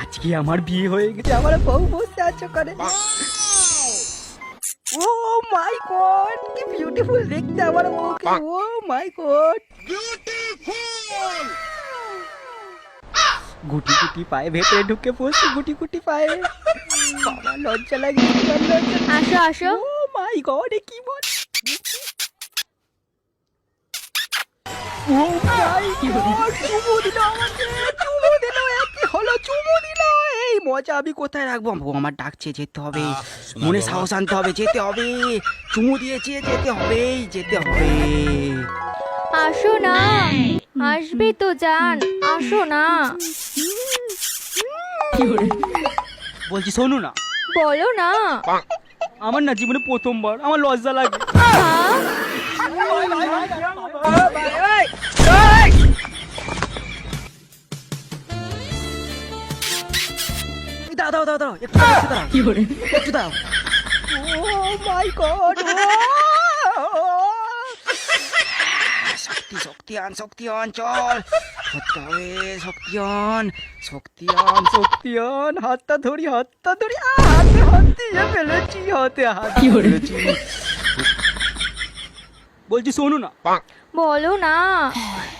আজকে আমার বিয়ে হয়ে গেছে, আমার বউ বসে আছে করে। ও মাই গড, কি বিউটিফুল দেখতে আমার বউকে। ও মাই গড, গুটি গুটি পায়ে ভেতরে ঢুকে পড়ছে, গুটি গুটি পায়ে। বাবা লজ্জা লাগে, আসো আসো। ও মাই গড, এ কি বল। ও মাই গড, চুমু দিল আমাকে, চুমু দিল। কি হলো, চুমু দিল। এই মজা আমি কোথায় রাখবো? ও আমার ডাকছে, যেতে হবে, মনে সাহস আনতে হবে, যেতে হবে। চুমু দিয়েছে, যেতে হবে, যেতে হবে। আসো না, আসবে তো জান, আসো না। বলছি শোনো না, বলো না। আমার না জীবনে প্রথমবার, আমার লজ্জা লাগে। হ্যাঁ? দাও দাও দাও দাও, একটু দাও, একটু দাও, কি করে, একটু দাও। ও মাই গড, শক্তি শক্তি আন, শক্তি আন, চল ধরতে হবে, শক্তি আন, শক্তি আন, শক্তি আন। হাতটা ধরি, হাতটা ধরি, হাতে হাত দিয়ে ফেলেছি, হাতে হাত দিয়ে ফেলেছি। বলছি শোনো না, বলো না।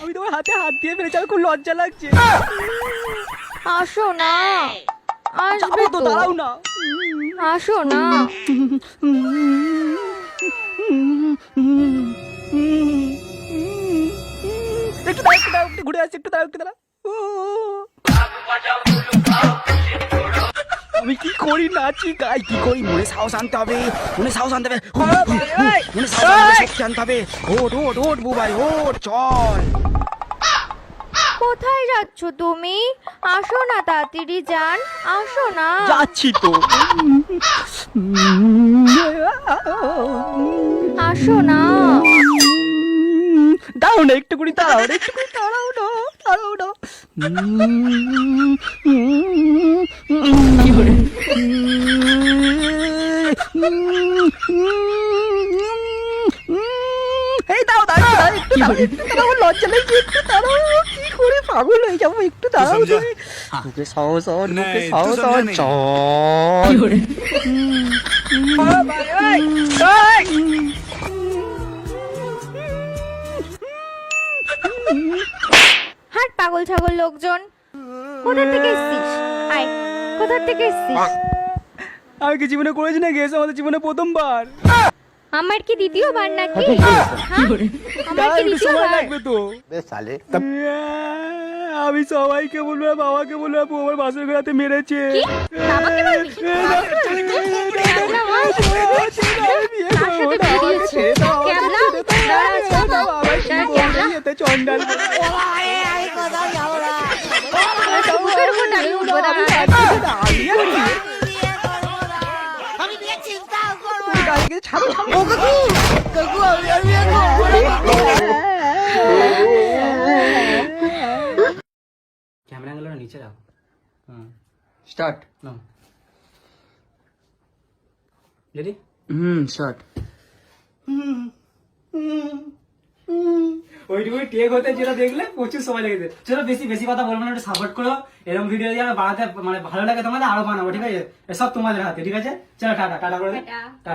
আমি তোমার হাতে হাত দিয়ে ফেলেছি, আমার খুব লজ্জা লাগছে। আসো না, আসবে যাবো তো, তো, দাঁড়াও না। আসো না। একটু দাঁড়াও, একটু দাঁড়াও, একটু ঘুরে আসছি, একটু দাঁড়াও, একটু দাঁড়াও। আমি কি করি, নাচি গাই, কি করি? মনে সাহস আনতে হবে, মনে সাহস আনতে হবে, মনে সাহস আনতে হবে, শক্তি আনতে হবে। ওঠ ওঠ ওঠ বুবাই, ওঠ, চল। কোথায় যাচ্ছ তুমি? আসো না তাড়াতাড়ি জান, আসো না। যাচ্ছি তো। আসো না। দাঁড়াও না, একটু করে দাঁড়াও না, একটু করে দাঁড়াও না, দাঁড়াও না। এই দাও দাও, একটু দাঁড়াও, একটু দাঁড়াও, আমার লজ্জা লাগছে, একটু দাঁড়াও। কি করে পাগল হয়ে যাবো, একটু দাঁড়াও তুমি। বুকে সাহস হন, বুকে সাহস হন, চল। হাট পাগল ছাগল লোকজন, কোথা থেকে এসছিস? আয়, কোথা থেকে এসছিস? আমি কি জীবনে করেছি নাকি? এসে আমাদের জীবনে প্রথমবার। আমার কি দ্বিতীয়বার নাকি? হ্যাঁ? আমার কি একটু সময় দ্বিতীয়বার? লাগবে তো। আমি সবাইকে বলবো, বাবাকে বলবো, আপু আমার বাসের ঘোড়াতে মেরেছে। কি? বাবাকে বলবি? ক্যাবলা মার। কার সাথে বিয়ে দিয়েছে? ক্যাবলা? দাঁড়া, ক্যাবলা। চন্ডাল বুকের উপর দাঁড়িয়ে উঠবো, দাঁড়া। ক্যামেরা অ্যাঙ্গেলটা নিচে রাখো। Start now. রেডি? স্টার্ট। ওইটুকু টেক হতে যেটা দেখলে প্রচুর সময় লেগেছে। চলো বেশি বেশি কথা বলবো না, একটু সাপোর্ট করো। এরকম ভিডিও যদি বানাতে মানে ভালো লাগে তোমাদের, আরো বানাবো, ঠিক আছে? এসব তোমাদের হাতে, ঠিক আছে? চলো টাটা, টাটা করে দে।